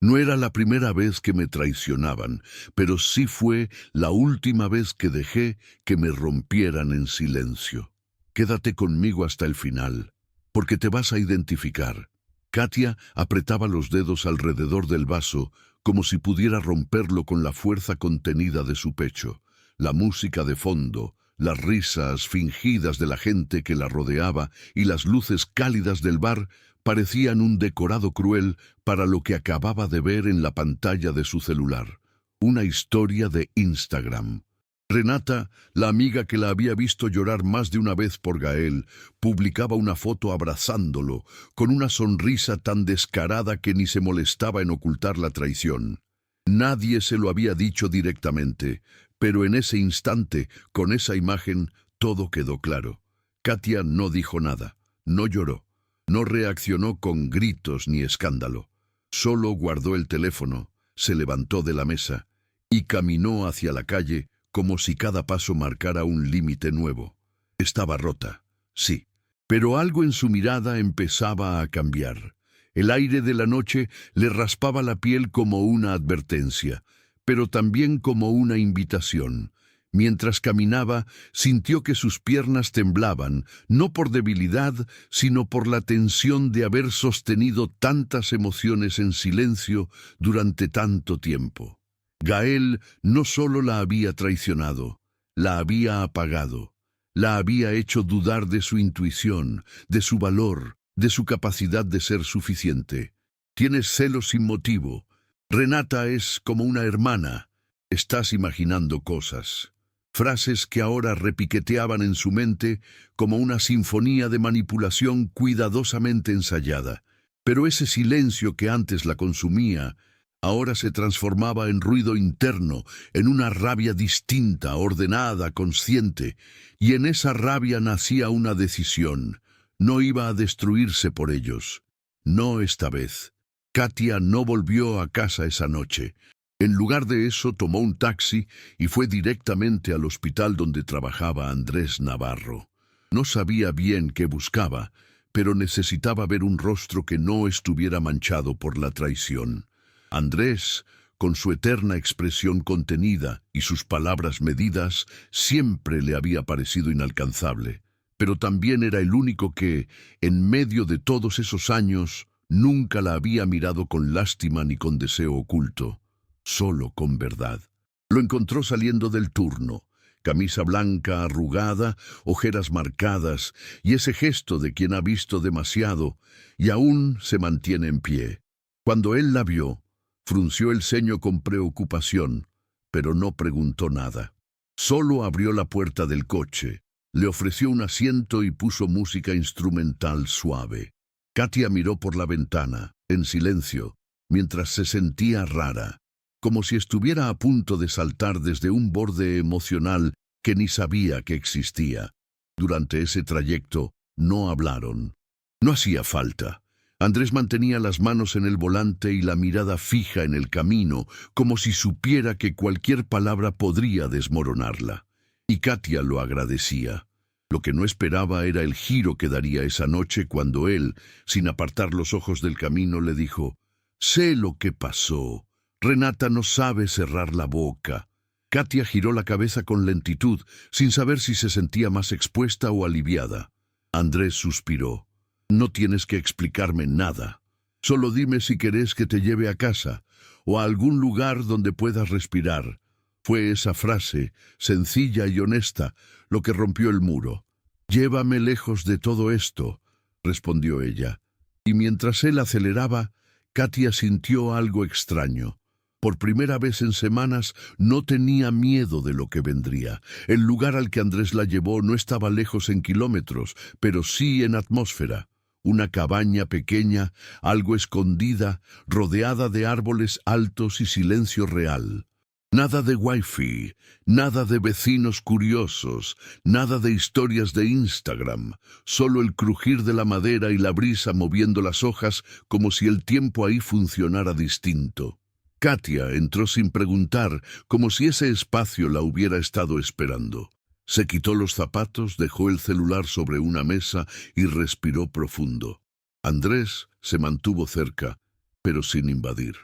No era la primera vez que me traicionaban, pero sí fue la última vez que dejé que me rompieran en silencio. Quédate conmigo hasta el final, porque te vas a identificar. Katia apretaba los dedos alrededor del vaso, como si pudiera romperlo con la fuerza contenida de su pecho. La música de fondo, las risas fingidas de la gente que la rodeaba y las luces cálidas del bar parecían un decorado cruel para lo que acababa de ver en la pantalla de su celular. Una historia de Instagram. Renata, la amiga que la había visto llorar más de una vez por Gael, publicaba una foto abrazándolo, con una sonrisa tan descarada que ni se molestaba en ocultar la traición. Nadie se lo había dicho directamente, pero en ese instante, con esa imagen, todo quedó claro. Katia no dijo nada, no lloró, no reaccionó con gritos ni escándalo. Solo guardó el teléfono, se levantó de la mesa y caminó hacia la calle como si cada paso marcara un límite nuevo. Estaba rota, sí, pero algo en su mirada empezaba a cambiar. El aire de la noche le raspaba la piel como una advertencia, pero también como una invitación. Mientras caminaba, sintió que sus piernas temblaban, no por debilidad, sino por la tensión de haber sostenido tantas emociones en silencio durante tanto tiempo. Gael no solo la había traicionado, la había apagado, la había hecho dudar de su intuición, de su valor, de su capacidad de ser suficiente. Tienes celos sin motivo. Renata es como una hermana. Estás imaginando cosas. Frases que ahora repiqueteaban en su mente como una sinfonía de manipulación cuidadosamente ensayada. Pero ese silencio que antes la consumía, ahora se transformaba en ruido interno, en una rabia distinta, ordenada, consciente. Y en esa rabia nacía una decisión. No iba a destruirse por ellos. No esta vez. Katia no volvió a casa esa noche. En lugar de eso, tomó un taxi y fue directamente al hospital donde trabajaba Andrés Navarro. No sabía bien qué buscaba, pero necesitaba ver un rostro que no estuviera manchado por la traición. Andrés, con su eterna expresión contenida y sus palabras medidas, siempre le había parecido inalcanzable. Pero también era el único que, en medio de todos esos años, nunca la había mirado con lástima ni con deseo oculto, solo con verdad. Lo encontró saliendo del turno, camisa blanca arrugada, ojeras marcadas, y ese gesto de quien ha visto demasiado y aún se mantiene en pie. Cuando él la vio, frunció el ceño con preocupación, pero no preguntó nada. Solo abrió la puerta del coche, le ofreció un asiento y puso música instrumental suave. Katia miró por la ventana, en silencio, mientras se sentía rara, como si estuviera a punto de saltar desde un borde emocional que ni sabía que existía. Durante ese trayecto no hablaron. No hacía falta. Andrés mantenía las manos en el volante y la mirada fija en el camino, como si supiera que cualquier palabra podría desmoronarla. Y Katia lo agradecía. Lo que no esperaba era el giro que daría esa noche cuando él, sin apartar los ojos del camino, le dijo: «Sé lo que pasó. Renata no sabe cerrar la boca». Katia giró la cabeza con lentitud, sin saber si se sentía más expuesta o aliviada. Andrés suspiró. «No tienes que explicarme nada. Solo dime si querés que te lleve a casa, o a algún lugar donde puedas respirar». Fue esa frase, sencilla y honesta, lo que rompió el muro. «Llévame lejos de todo esto», respondió ella. Y mientras él aceleraba, Katia sintió algo extraño. Por primera vez en semanas no tenía miedo de lo que vendría. El lugar al que Andrés la llevó no estaba lejos en kilómetros, pero sí en atmósfera. Una cabaña pequeña, algo escondida, rodeada de árboles altos y silencio real. Nada de wifi, nada de vecinos curiosos, nada de historias de Instagram, solo el crujir de la madera y la brisa moviendo las hojas como si el tiempo ahí funcionara distinto. Katia entró sin preguntar, como si ese espacio la hubiera estado esperando. Se quitó los zapatos, dejó el celular sobre una mesa y respiró profundo. Andrés se mantuvo cerca, pero sin invadir.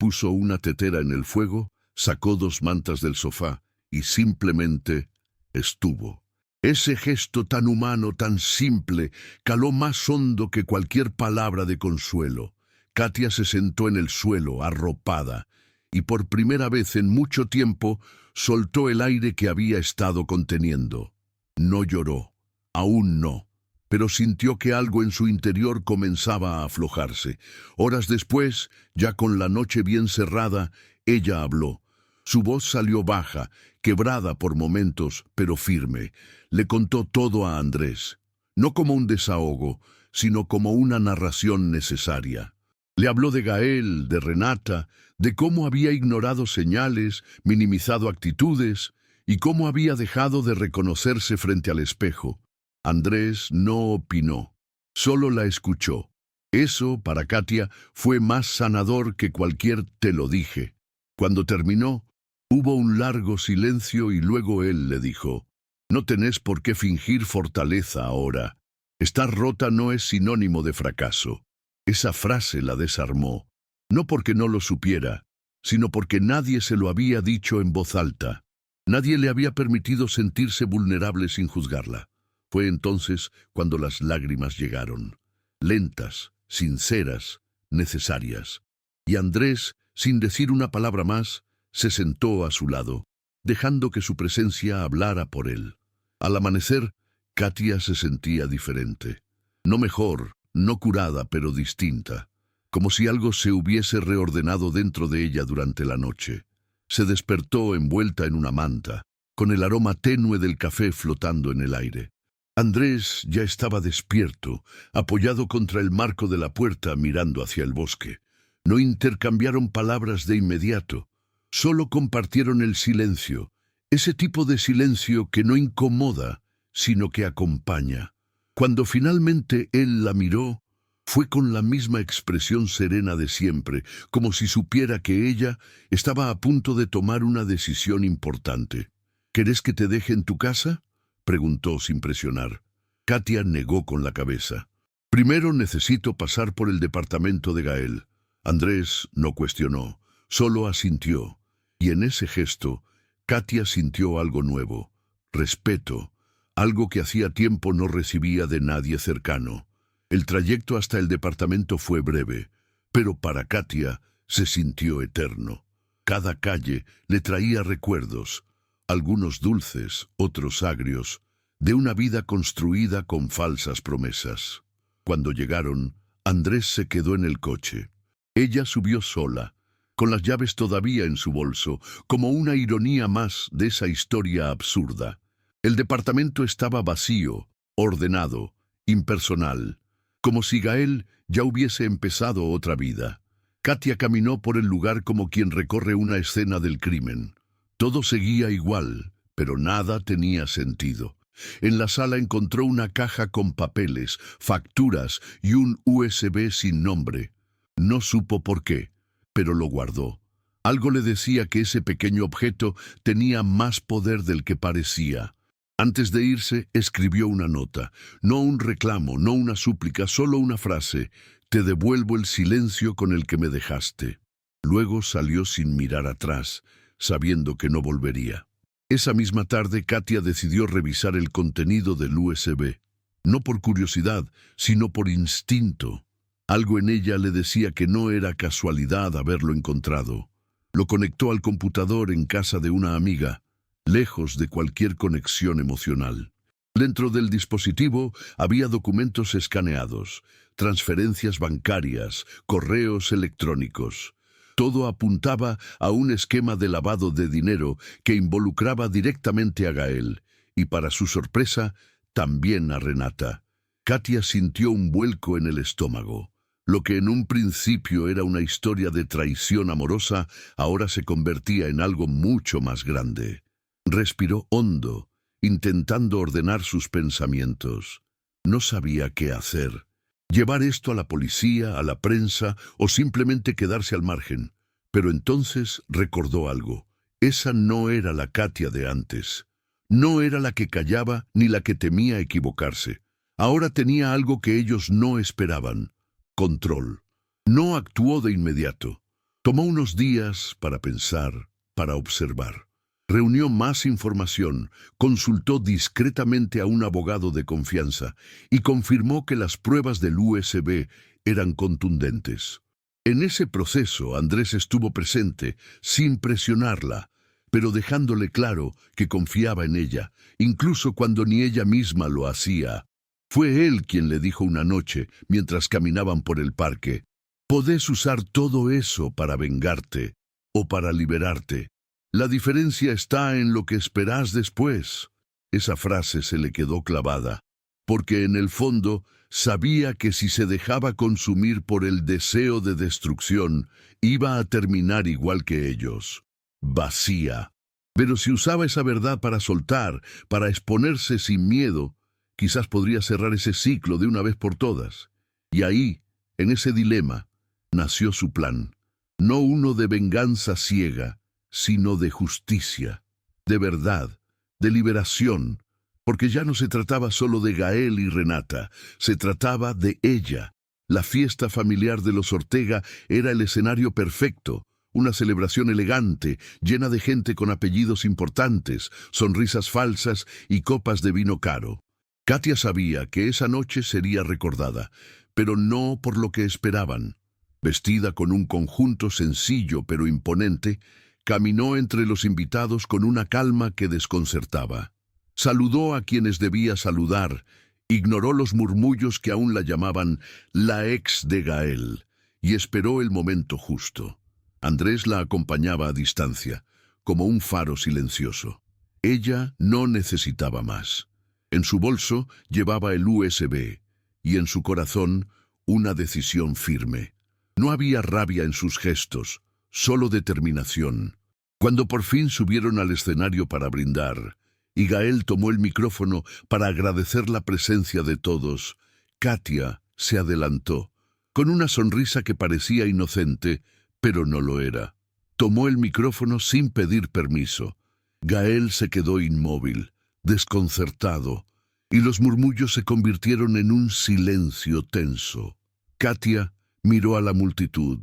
puso una tetera en el fuego, sacó 2 mantas del sofá y simplemente estuvo. Ese gesto tan humano, tan simple, caló más hondo que cualquier palabra de consuelo. Katia se sentó en el suelo, arropada, y por primera vez en mucho tiempo soltó el aire que había estado conteniendo. No lloró, aún no, pero sintió que algo en su interior comenzaba a aflojarse. Horas después, ya con la noche bien cerrada, ella habló. Su voz salió baja, quebrada por momentos, pero firme. Le contó todo a Andrés, no como un desahogo, sino como una narración necesaria. Le habló de Gael, de Renata, de cómo había ignorado señales, minimizado actitudes y cómo había dejado de reconocerse frente al espejo. Andrés no opinó, solo la escuchó. Eso, para Katia, fue más sanador que cualquier "te lo dije". Cuando terminó, hubo un largo silencio y luego él le dijo: «No tenés por qué fingir fortaleza ahora. Estar rota no es sinónimo de fracaso». Esa frase la desarmó, no porque no lo supiera, sino porque nadie se lo había dicho en voz alta. Nadie le había permitido sentirse vulnerable sin juzgarla. Fue entonces cuando las lágrimas llegaron, lentas, sinceras, necesarias. Y Andrés, sin decir una palabra más, se sentó a su lado, dejando que su presencia hablara por él. Al amanecer, Katia se sentía diferente. No mejor, no curada, pero distinta, como si algo se hubiese reordenado dentro de ella durante la noche. Se despertó envuelta en una manta, con el aroma tenue del café flotando en el aire. Andrés ya estaba despierto, apoyado contra el marco de la puerta mirando hacia el bosque. No intercambiaron palabras de inmediato, solo compartieron el silencio, ese tipo de silencio que no incomoda, sino que acompaña. Cuando finalmente él la miró, fue con la misma expresión serena de siempre, como si supiera que ella estaba a punto de tomar una decisión importante. «¿Querés que te deje en tu casa?», preguntó sin presionar. Katia negó con la cabeza. «Primero necesito pasar por el departamento de Gael». Andrés no cuestionó, solo asintió. Y en ese gesto, Katia sintió algo nuevo, respeto, algo que hacía tiempo no recibía de nadie cercano. El trayecto hasta el departamento fue breve, pero para Katia se sintió eterno. Cada calle le traía recuerdos, algunos dulces, otros agrios, de una vida construida con falsas promesas. Cuando llegaron, Andrés se quedó en el coche. Ella subió sola, con las llaves todavía en su bolso, como una ironía más de esa historia absurda. El departamento estaba vacío, ordenado, impersonal, como si Gael ya hubiese empezado otra vida. Katia caminó por el lugar como quien recorre una escena del crimen. Todo seguía igual, pero nada tenía sentido. En la sala encontró una caja con papeles, facturas y un USB sin nombre. No supo por qué, pero lo guardó. Algo le decía que ese pequeño objeto tenía más poder del que parecía. Antes de irse, escribió una nota. No un reclamo, no una súplica, solo una frase: «Te devuelvo el silencio con el que me dejaste». Luego salió sin mirar atrás, sabiendo que no volvería. Esa misma tarde, Katia decidió revisar el contenido del USB. No por curiosidad, sino por instinto. Algo en ella le decía que no era casualidad haberlo encontrado. Lo conectó al computador en casa de una amiga, lejos de cualquier conexión emocional. Dentro del dispositivo había documentos escaneados, transferencias bancarias, correos electrónicos. Todo apuntaba a un esquema de lavado de dinero que involucraba directamente a Gael, y para su sorpresa, también a Renata. Katia sintió un vuelco en el estómago. Lo que en un principio era una historia de traición amorosa, ahora se convertía en algo mucho más grande. Respiró hondo, intentando ordenar sus pensamientos. No sabía qué hacer. Llevar esto a la policía, a la prensa, o simplemente quedarse al margen. Pero entonces recordó algo. Esa no era la Katia de antes. No era la que callaba ni la que temía equivocarse. Ahora tenía algo que ellos no esperaban: control. No actuó de inmediato. Tomó unos días para pensar, para observar. Reunió más información, consultó discretamente a un abogado de confianza y confirmó que las pruebas del USB eran contundentes. En ese proceso Andrés estuvo presente, sin presionarla, pero dejándole claro que confiaba en ella, incluso cuando ni ella misma lo hacía. Fue él quien le dijo una noche, mientras caminaban por el parque: «Podés usar todo eso para vengarte o para liberarte. La diferencia está en lo que esperás después». Esa frase se le quedó clavada, porque en el fondo sabía que si se dejaba consumir por el deseo de destrucción, iba a terminar igual que ellos, vacía. Pero si usaba esa verdad para soltar, para exponerse sin miedo, quizás podría cerrar ese ciclo de una vez por todas. Y ahí, en ese dilema, nació su plan. No uno de venganza ciega, sino de justicia, de verdad, de liberación, porque ya no se trataba solo de Gael y Renata, se trataba de ella. La fiesta familiar de los Ortega era el escenario perfecto, una celebración elegante, llena de gente con apellidos importantes, sonrisas falsas y copas de vino caro. Katia sabía que esa noche sería recordada, pero no por lo que esperaban. Vestida con un conjunto sencillo pero imponente, caminó entre los invitados con una calma que desconcertaba. Saludó a quienes debía saludar, ignoró los murmullos que aún la llamaban la ex de Gael, y esperó el momento justo. Andrés la acompañaba a distancia, como un faro silencioso. Ella no necesitaba más. En su bolso llevaba el USB, y en su corazón una decisión firme. No había rabia en sus gestos, solo determinación. Cuando por fin subieron al escenario para brindar, y Gael tomó el micrófono para agradecer la presencia de todos, Katia se adelantó, con una sonrisa que parecía inocente, pero no lo era. Tomó el micrófono sin pedir permiso. Gael se quedó inmóvil, desconcertado, y los murmullos se convirtieron en un silencio tenso. Katia miró a la multitud,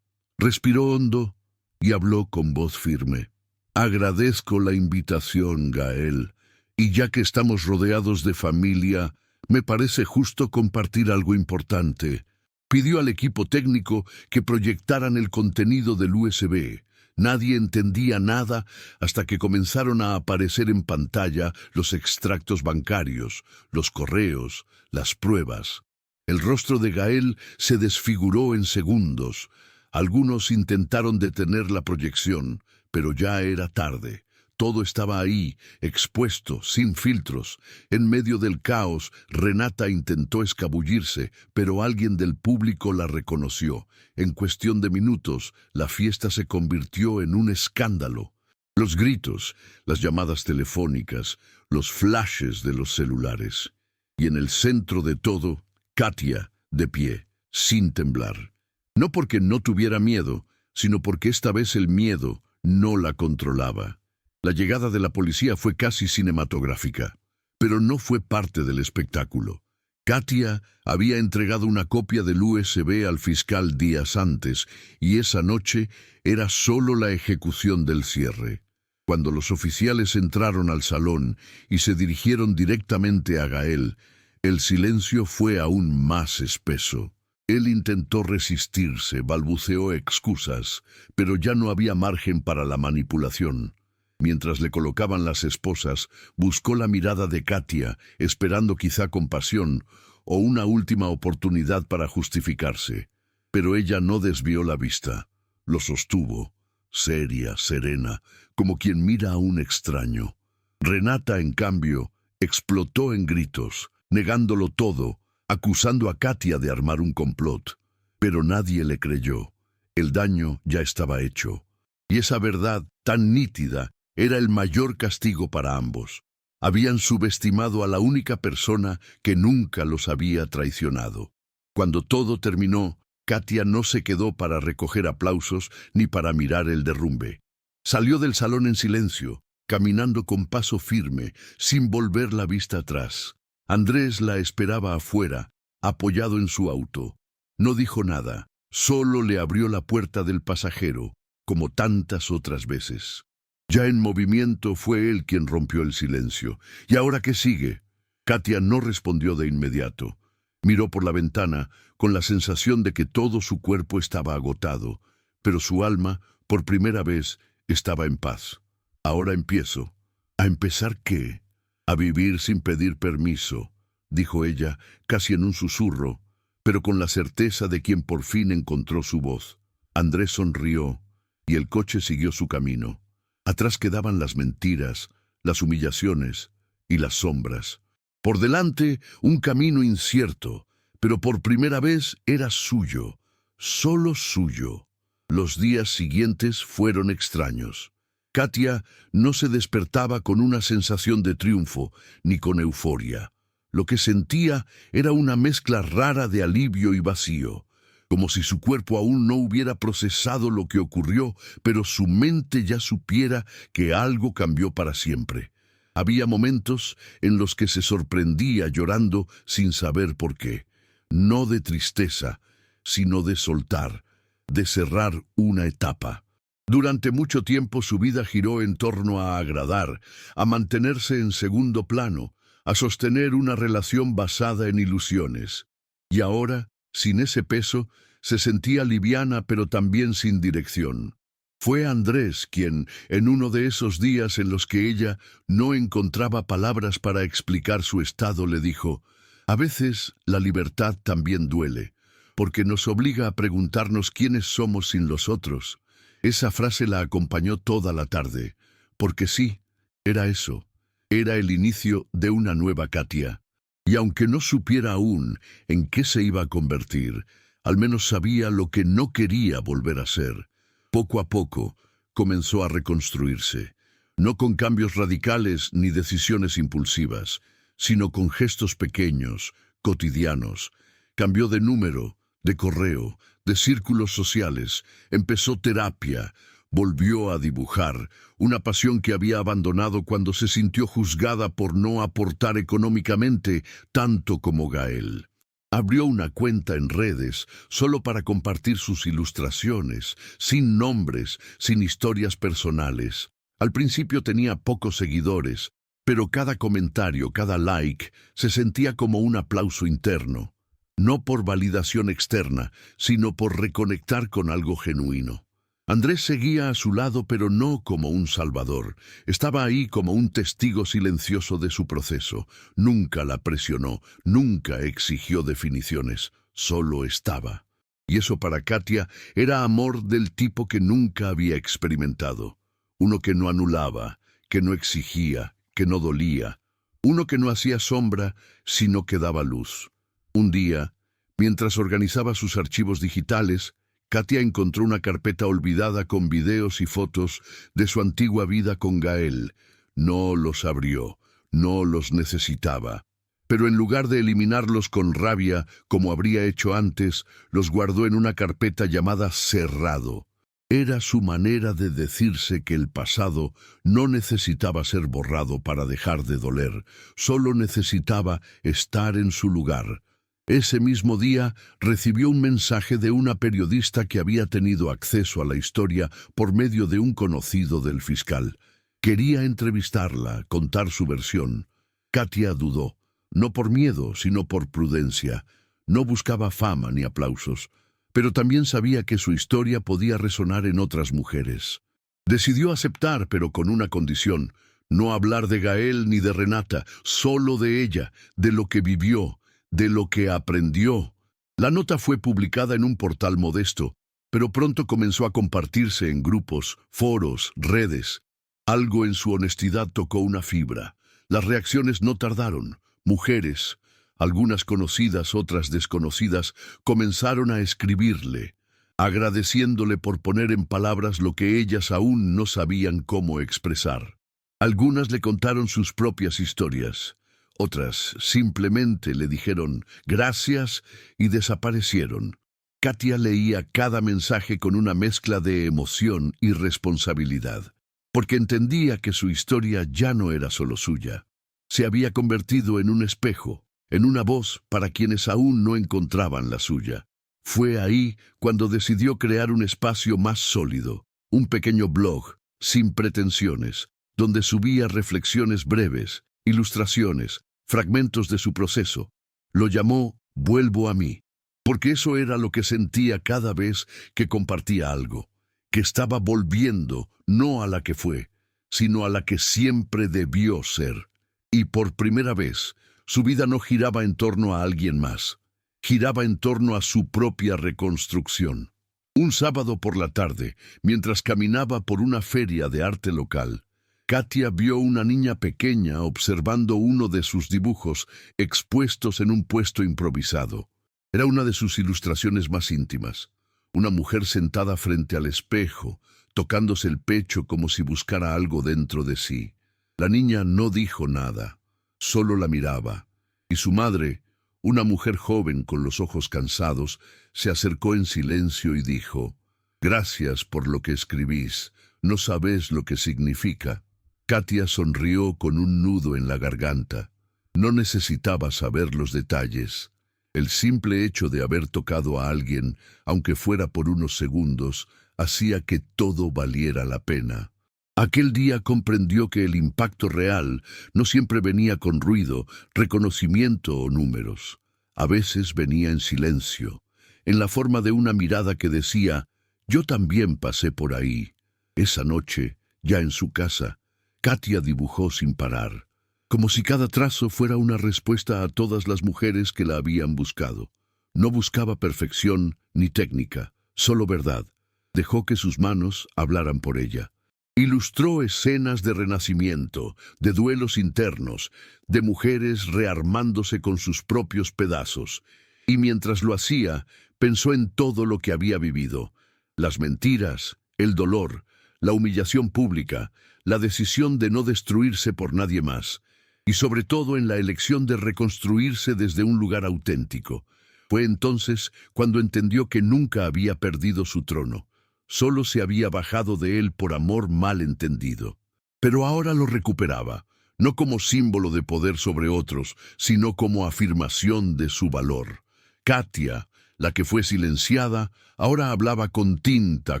respiró hondo y habló con voz firme. «Agradezco la invitación, Gael. Y ya que estamos rodeados de familia, me parece justo compartir algo importante». Pidió al equipo técnico que proyectaran el contenido del USB. Nadie entendía nada hasta que comenzaron a aparecer en pantalla los extractos bancarios, los correos, las pruebas. El rostro de Gael se desfiguró en segundos. Algunos intentaron detener la proyección, pero ya era tarde. Todo estaba ahí, expuesto, sin filtros. En medio del caos, Renata intentó escabullirse, pero alguien del público la reconoció. En cuestión de minutos, la fiesta se convirtió en un escándalo. Los gritos, las llamadas telefónicas, los flashes de los celulares. Y en el centro de todo, Katia, de pie, sin temblar. No porque no tuviera miedo, sino porque esta vez el miedo no la controlaba. La llegada de la policía fue casi cinematográfica, pero no fue parte del espectáculo. Katia había entregado una copia del USB al fiscal días antes, y esa noche era solo la ejecución del cierre. Cuando los oficiales entraron al salón y se dirigieron directamente a Gael, el silencio fue aún más espeso. Él intentó resistirse, balbuceó excusas, pero ya no había margen para la manipulación. Mientras le colocaban las esposas, buscó la mirada de Katia, esperando quizá compasión o una última oportunidad para justificarse. Pero ella no desvió la vista. Lo sostuvo, seria, serena, como quien mira a un extraño. Renata, en cambio, explotó en gritos, negándolo todo, acusando a Katia de armar un complot. Pero nadie le creyó. El daño ya estaba hecho. Y esa verdad tan nítida era el mayor castigo para ambos. Habían subestimado a la única persona que nunca los había traicionado. Cuando todo terminó, Katia no se quedó para recoger aplausos ni para mirar el derrumbe. Salió del salón en silencio, caminando con paso firme, sin volver la vista atrás. Andrés la esperaba afuera, apoyado en su auto. No dijo nada, Solo le abrió la puerta del pasajero, como tantas otras veces. Ya en movimiento fue él quien rompió el silencio. ¿Y ahora qué sigue? Katia no respondió de inmediato. Miró por la ventana con la sensación de que todo su cuerpo estaba agotado, pero su alma, por primera vez, estaba en paz. Ahora empiezo. ¿A empezar qué? A vivir sin pedir permiso, dijo ella, casi en un susurro, pero con la certeza de quien por fin encontró su voz. Andrés sonrió, y el coche siguió su camino. Atrás quedaban las mentiras, las humillaciones y las sombras. Por delante, un camino incierto, pero por primera vez era suyo, solo suyo. Los días siguientes fueron extraños. Katia no se despertaba con una sensación de triunfo, ni con euforia. Lo que sentía era una mezcla rara de alivio y vacío, como si su cuerpo aún no hubiera procesado lo que ocurrió, pero su mente ya supiera que algo cambió para siempre. Había momentos en los que se sorprendía llorando sin saber por qué, no de tristeza, sino de soltar, de cerrar una etapa. Durante mucho tiempo su vida giró en torno a agradar, a mantenerse en segundo plano, a sostener una relación basada en ilusiones. Y ahora, sin ese peso, se sentía liviana pero también sin dirección. Fue Andrés quien, en uno de esos días en los que ella no encontraba palabras para explicar su estado, le dijo: «A veces la libertad también duele, porque nos obliga a preguntarnos quiénes somos sin los otros». Esa frase la acompañó toda la tarde, porque sí, era eso, era el inicio de una nueva Katia. Y aunque no supiera aún en qué se iba a convertir, al menos sabía lo que no quería volver a ser. Poco a poco comenzó a reconstruirse, no con cambios radicales ni decisiones impulsivas, sino con gestos pequeños, cotidianos. Cambió de número, de correo, de círculos sociales, empezó terapia, volvió a dibujar, una pasión que había abandonado cuando se sintió juzgada por no aportar económicamente tanto como Gael. Abrió una cuenta en redes solo para compartir sus ilustraciones, sin nombres, sin historias personales. Al principio tenía pocos seguidores, pero cada comentario, cada like, se sentía como un aplauso interno. No por validación externa, sino por reconectar con algo genuino. Andrés seguía a su lado, pero no como un salvador. Estaba ahí como un testigo silencioso de su proceso. Nunca la presionó, nunca exigió definiciones, solo estaba. Y eso para Katia era amor del tipo que nunca había experimentado. Uno que no anulaba, que no exigía, que no dolía. Uno que no hacía sombra, sino que daba luz. Un día, mientras organizaba sus archivos digitales, Katia encontró una carpeta olvidada con videos y fotos de su antigua vida con Gael. No los abrió, no los necesitaba. Pero en lugar de eliminarlos con rabia, como habría hecho antes, los guardó en una carpeta llamada Cerrado. Era su manera de decirse que el pasado no necesitaba ser borrado para dejar de doler, solo necesitaba estar en su lugar. Ese mismo día recibió un mensaje de una periodista que había tenido acceso a la historia por medio de un conocido del fiscal. Quería entrevistarla, contar su versión. Katia dudó, no por miedo, sino por prudencia. No buscaba fama ni aplausos, pero también sabía que su historia podía resonar en otras mujeres. Decidió aceptar, pero con una condición: no hablar de Gael ni de Renata, solo de ella, de lo que vivió, de lo que aprendió. La nota fue publicada en un portal modesto, pero pronto comenzó a compartirse en grupos, foros, redes. Algo en su honestidad tocó una fibra. Las reacciones no tardaron. Mujeres, algunas conocidas, otras desconocidas, comenzaron a escribirle, agradeciéndole por poner en palabras lo que ellas aún no sabían cómo expresar. Algunas le contaron sus propias historias. Otras simplemente le dijeron gracias y desaparecieron. Katia leía cada mensaje con una mezcla de emoción y responsabilidad, porque entendía que su historia ya no era solo suya. Se había convertido en un espejo, en una voz para quienes aún no encontraban la suya. Fue ahí cuando decidió crear un espacio más sólido, un pequeño blog, sin pretensiones, donde subía reflexiones breves, ilustraciones, fragmentos de su proceso. Lo llamó Vuelvo a mí, porque eso era lo que sentía cada vez que compartía algo, que estaba volviendo no a la que fue, sino a la que siempre debió ser. Y por primera vez, su vida no giraba en torno a alguien más, giraba en torno a su propia reconstrucción. Un sábado por la tarde, mientras caminaba por una feria de arte local, Katia vio una niña pequeña observando uno de sus dibujos expuestos en un puesto improvisado. Era una de sus ilustraciones más íntimas. Una mujer sentada frente al espejo, tocándose el pecho como si buscara algo dentro de sí. La niña no dijo nada, solo la miraba, y su madre, una mujer joven con los ojos cansados, se acercó en silencio y dijo: «Gracias por lo que escribís, no sabés lo que significa». Katia sonrió con un nudo en la garganta. No necesitaba saber los detalles. El simple hecho de haber tocado a alguien, aunque fuera por unos segundos, hacía que todo valiera la pena. Aquel día comprendió que el impacto real no siempre venía con ruido, reconocimiento o números. A veces venía en silencio, en la forma de una mirada que decía: «Yo también pasé por ahí». Esa noche, ya en su casa, Katia dibujó sin parar, como si cada trazo fuera una respuesta a todas las mujeres que la habían buscado. No buscaba perfección ni técnica, solo verdad. Dejó que sus manos hablaran por ella. Ilustró escenas de renacimiento, de duelos internos, de mujeres rearmándose con sus propios pedazos. Y mientras lo hacía, pensó en todo lo que había vivido: las mentiras, el dolor, la humillación pública, la decisión de no destruirse por nadie más, y sobre todo en la elección de reconstruirse desde un lugar auténtico. Fue entonces cuando entendió que nunca había perdido su trono. Solo se había bajado de él por amor mal entendido. Pero ahora lo recuperaba, no como símbolo de poder sobre otros, sino como afirmación de su valor. Katia, la que fue silenciada, ahora hablaba con tinta,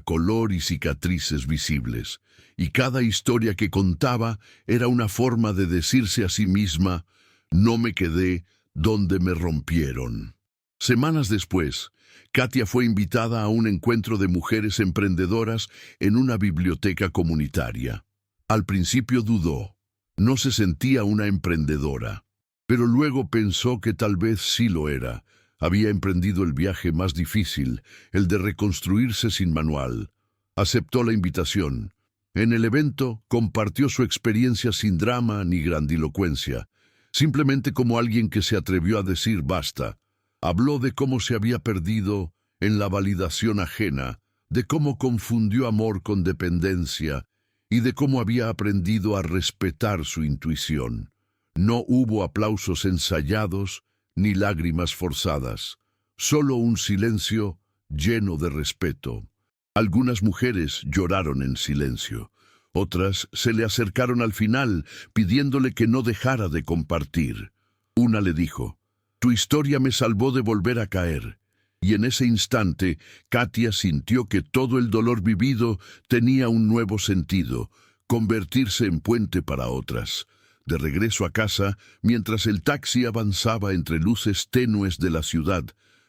color y cicatrices visibles. Y cada historia que contaba era una forma de decirse a sí misma: «No me quedé donde me rompieron». Semanas después, Katia fue invitada a un encuentro de mujeres emprendedoras en una biblioteca comunitaria. Al principio dudó, no se sentía una emprendedora, pero luego pensó que tal vez sí lo era. Había emprendido el viaje más difícil, el de reconstruirse sin manual. Aceptó la invitación. En el evento compartió su experiencia sin drama ni grandilocuencia, simplemente como alguien que se atrevió a decir basta. Habló de cómo se había perdido en la validación ajena, de cómo confundió amor con dependencia y de cómo había aprendido a respetar su intuición. No hubo aplausos ensayados ni lágrimas forzadas, solo un silencio lleno de respeto. Algunas mujeres lloraron en silencio, otras se le acercaron al final pidiéndole que no dejara de compartir. Una le dijo: «Tu historia me salvó de volver a caer». Y en ese instante, Katia sintió que todo el dolor vivido tenía un nuevo sentido, convertirse en puente para otras. De regreso a casa, mientras el taxi avanzaba entre luces tenues de la ciudad,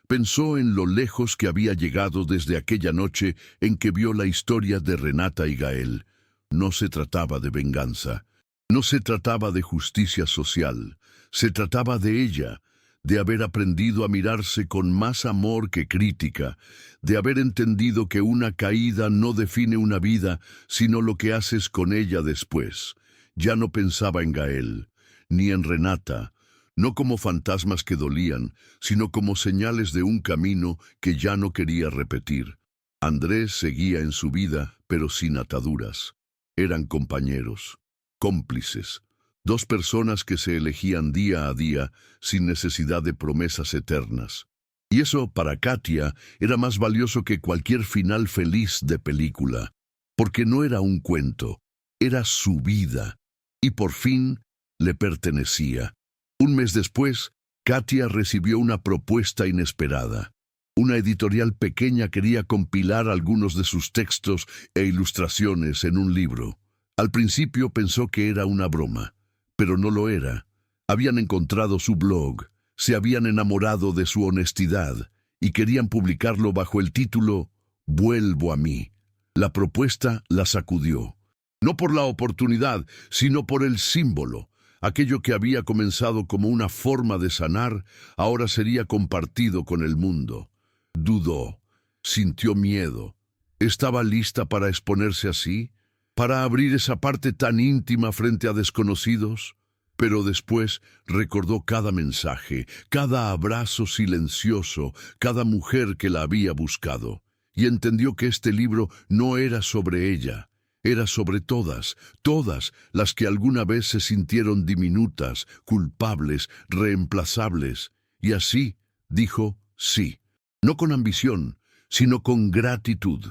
pensó en lo lejos que había llegado desde aquella noche en que vio la historia de Renata y Gael. No se trataba de venganza, no se trataba de justicia social, se trataba de ella, de haber aprendido a mirarse con más amor que crítica, de haber entendido que una caída no define una vida, sino lo que haces con ella después. Ya no pensaba en Gael, ni en Renata, no como fantasmas que dolían, sino como señales de un camino que ya no quería repetir. Andrés seguía en su vida, pero sin ataduras. Eran compañeros, cómplices, dos personas que se elegían día a día sin necesidad de promesas eternas. Y eso, para Katia, era más valioso que cualquier final feliz de película, porque no era un cuento, era su vida, y por fin le pertenecía. Un mes después, Katia recibió una propuesta inesperada. Una editorial pequeña quería compilar algunos de sus textos e ilustraciones en un libro. Al principio pensó que era una broma, pero no lo era. Habían encontrado su blog, se habían enamorado de su honestidad y querían publicarlo bajo el título Vuelvo a mí. La propuesta la sacudió. No por la oportunidad, sino por el símbolo. Aquello que había comenzado como una forma de sanar, ahora sería compartido con el mundo. Dudó, sintió miedo. ¿Estaba lista para exponerse así? ¿Para abrir esa parte tan íntima frente a desconocidos? Pero después recordó cada mensaje, cada abrazo silencioso, cada mujer que la había buscado, y entendió que este libro no era sobre ella, era sobre todas, todas las que alguna vez se sintieron diminutas, culpables, reemplazables. Y así dijo sí, no con ambición, sino con gratitud.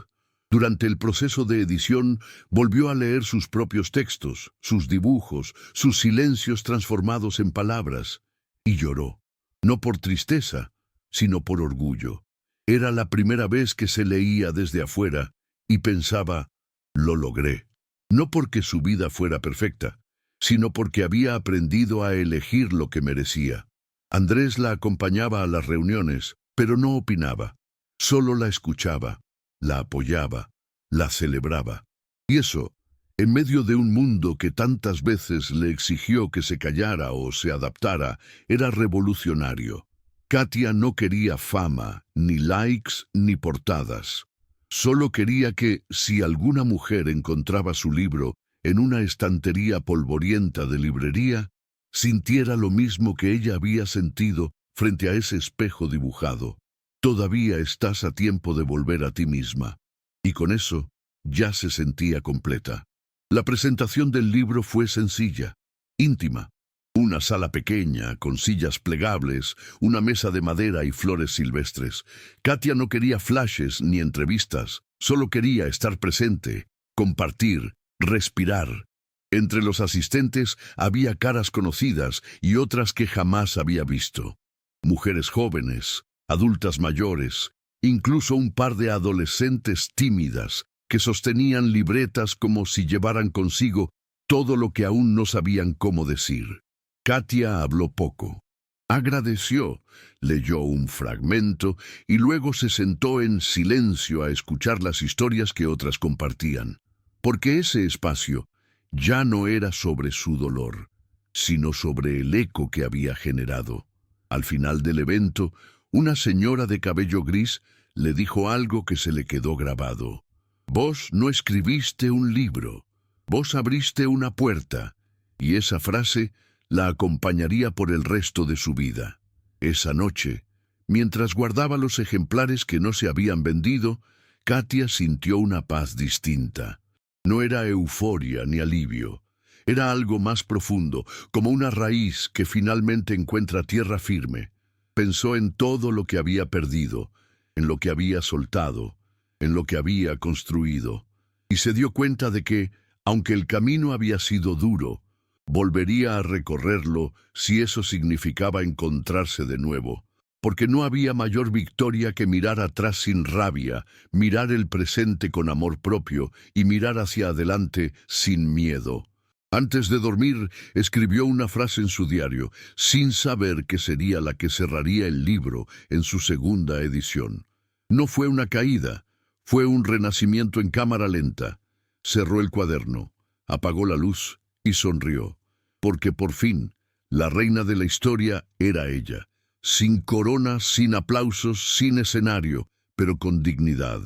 Durante el proceso de edición, volvió a leer sus propios textos, sus dibujos, sus silencios transformados en palabras, y lloró, no por tristeza, sino por orgullo. Era la primera vez que se leía desde afuera, y pensaba, lo logré. No porque su vida fuera perfecta, sino porque había aprendido a elegir lo que merecía. Andrés la acompañaba a las reuniones, pero no opinaba, solo la escuchaba. La apoyaba, la celebraba. Y eso, en medio de un mundo que tantas veces le exigió que se callara o se adaptara, era revolucionario. Katia no quería fama, ni likes, ni portadas. Solo quería que, si alguna mujer encontraba su libro en una estantería polvorienta de librería, sintiera lo mismo que ella había sentido frente a ese espejo dibujado. Todavía estás a tiempo de volver a ti misma. Y con eso, ya se sentía completa. La presentación del libro fue sencilla, íntima. Una sala pequeña, con sillas plegables, una mesa de madera y flores silvestres. Katia no quería flashes ni entrevistas, solo quería estar presente, compartir, respirar. Entre los asistentes había caras conocidas y otras que jamás había visto. Mujeres jóvenes, adultas mayores, incluso un par de adolescentes tímidas que sostenían libretas como si llevaran consigo todo lo que aún no sabían cómo decir. Katia habló poco. Agradeció, leyó un fragmento y luego se sentó en silencio a escuchar las historias que otras compartían. Porque ese espacio ya no era sobre su dolor, sino sobre el eco que había generado. Al final del evento, una señora de cabello gris le dijo algo que se le quedó grabado. Vos no escribiste un libro, vos abriste una puerta, y esa frase la acompañaría por el resto de su vida. Esa noche, mientras guardaba los ejemplares que no se habían vendido, Katia sintió una paz distinta. No era euforia ni alivio, era algo más profundo, como una raíz que finalmente encuentra tierra firme. Pensó en todo lo que había perdido, en lo que había soltado, en lo que había construido, y se dio cuenta de que, aunque el camino había sido duro, volvería a recorrerlo si eso significaba encontrarse de nuevo, porque no había mayor victoria que mirar atrás sin rabia, mirar el presente con amor propio y mirar hacia adelante sin miedo. Antes de dormir, escribió una frase en su diario, sin saber que sería la que cerraría el libro en su segunda edición. No fue una caída, fue un renacimiento en cámara lenta. Cerró el cuaderno, apagó la luz y sonrió, porque por fin, la reina de la historia era ella, sin corona, sin aplausos, sin escenario, pero con dignidad.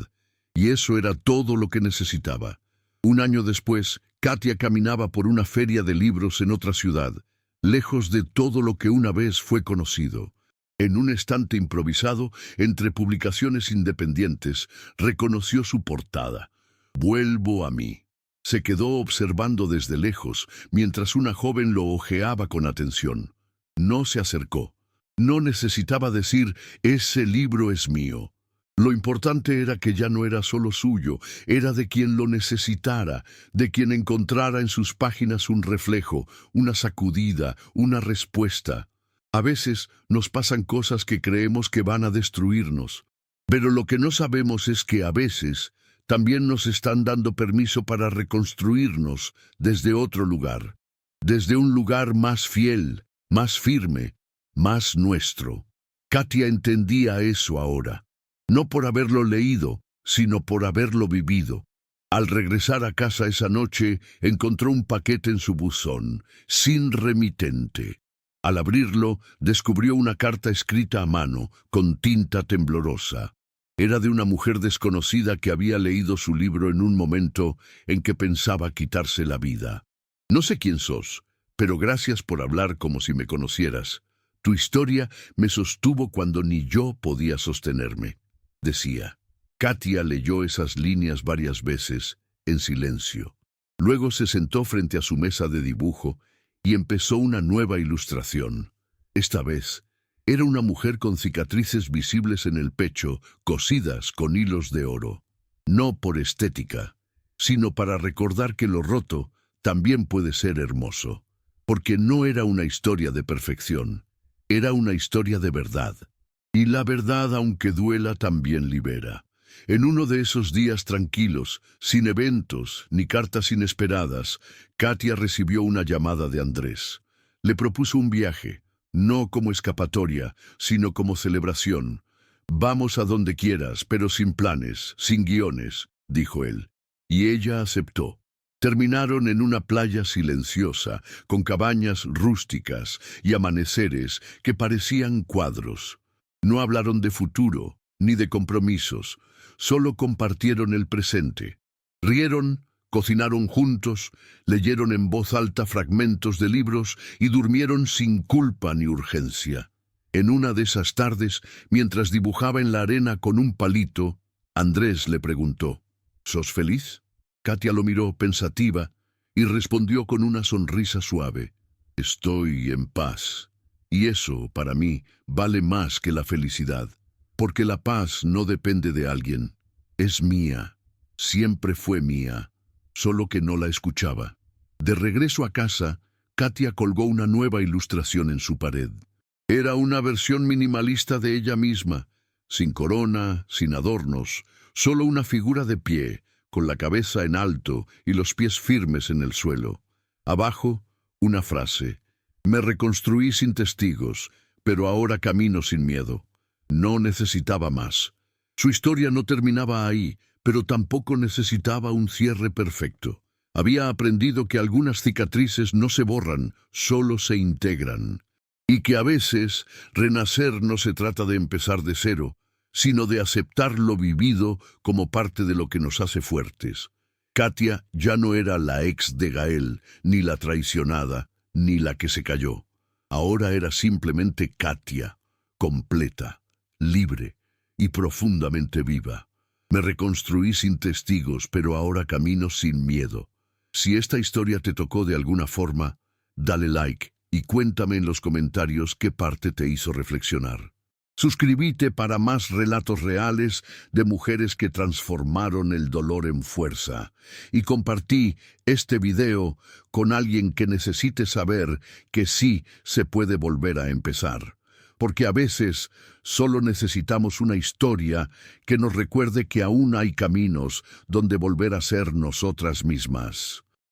Y eso era todo lo que necesitaba. Un año después, Katia caminaba por una feria de libros en otra ciudad, lejos de todo lo que una vez fue conocido. En un estante improvisado, entre publicaciones independientes, reconoció su portada. Vuelvo a mí. Se quedó observando desde lejos, mientras una joven lo hojeaba con atención. No se acercó. No necesitaba decir, ese libro es mío. Lo importante era que ya no era solo suyo, era de quien lo necesitara, de quien encontrara en sus páginas un reflejo, una sacudida, una respuesta. A veces nos pasan cosas que creemos que van a destruirnos, Pero lo que no sabemos es que a veces también nos están dando permiso para reconstruirnos desde otro lugar, desde un lugar más fiel, más firme, más nuestro. Katia entendía eso ahora, no por haberlo leído, sino por haberlo vivido. Al regresar a casa esa noche, encontró un paquete en su buzón, sin remitente. Al abrirlo, descubrió una carta escrita a mano, con tinta temblorosa. Era de una mujer desconocida que había leído su libro en un momento en que pensaba quitarse la vida. No sé quién sos, pero gracias por hablar como si me conocieras. Tu historia me sostuvo cuando ni yo podía sostenerme, decía. Katia leyó esas líneas varias veces, en silencio. Luego se sentó frente a su mesa de dibujo y empezó una nueva ilustración. Esta vez, era una mujer con cicatrices visibles en el pecho, cosidas con hilos de oro. No por estética, sino para recordar que lo roto también puede ser hermoso. Porque no era una historia de perfección, era una historia de verdad. Y la verdad, aunque duela, también libera. En uno de esos días tranquilos, sin eventos ni cartas inesperadas, Katia recibió una llamada de Andrés. Le propuso un viaje, no como escapatoria, sino como celebración. Vamos a donde quieras, pero sin planes, sin guiones, dijo él. Y ella aceptó. Terminaron en una playa silenciosa, con cabañas rústicas y amaneceres que parecían cuadros. No hablaron de futuro, ni de compromisos, solo compartieron el presente. Rieron, cocinaron juntos, leyeron en voz alta fragmentos de libros y durmieron sin culpa ni urgencia. En una de esas tardes, mientras dibujaba en la arena con un palito, Andrés le preguntó, ¿sos feliz? Katia lo miró pensativa y respondió con una sonrisa suave, estoy en paz. Y eso, para mí, vale más que la felicidad. Porque la paz no depende de alguien. Es mía. Siempre fue mía. Solo que no la escuchaba. De regreso a casa, Katia colgó una nueva ilustración en su pared. Era una versión minimalista de ella misma, sin corona, sin adornos, solo una figura de pie, con la cabeza en alto y los pies firmes en el suelo. Abajo, una frase. Me reconstruí sin testigos, pero ahora camino sin miedo. No necesitaba más. Su historia no terminaba ahí, pero tampoco necesitaba un cierre perfecto. Había aprendido que algunas cicatrices no se borran, solo se integran. Y que a veces renacer no se trata de empezar de cero, sino de aceptar lo vivido como parte de lo que nos hace fuertes. Katia ya no era la ex de Gael, ni la traicionada, ni la que se cayó. Ahora era simplemente Katia, completa, libre y profundamente viva. Me reconstruí sin testigos, pero ahora camino sin miedo. Si esta historia te tocó de alguna forma, dale like y cuéntame en los comentarios qué parte te hizo reflexionar. Suscríbete para más relatos reales de mujeres que transformaron el dolor en fuerza. Y compartí este video con alguien que necesite saber que sí se puede volver a empezar. Porque a veces solo necesitamos una historia que nos recuerde que aún hay caminos donde volver a ser nosotras mismas.